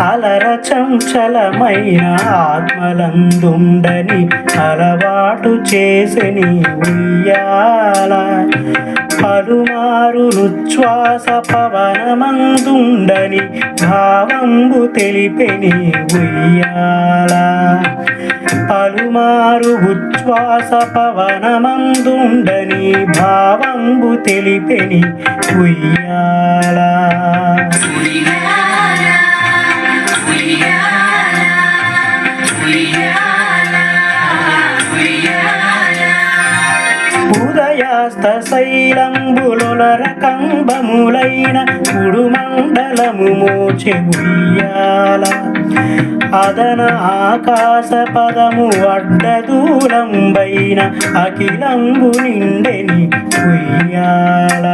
అలర చంచలమైన ఆత్మలందుండని అలవాటు చేసని ఉయ్యాల పలుమారునుచ్ఛ్వాస పవనమందుండని భావంబు తెలిపెని ఉయ్యాల పలుమారు ఉచ్ఛ్వాస పవనమందుండని భావంబు తెలిపెని ఉయ్యాల ఉదయాస్త శైలంబులులర కంబములైన ఉడుమండలము మోచె ఉయ్యాల అదన ఆకాశ పదము అడ్డదూలంబైన అఖిలంబు నిండెని ఉయ్యాల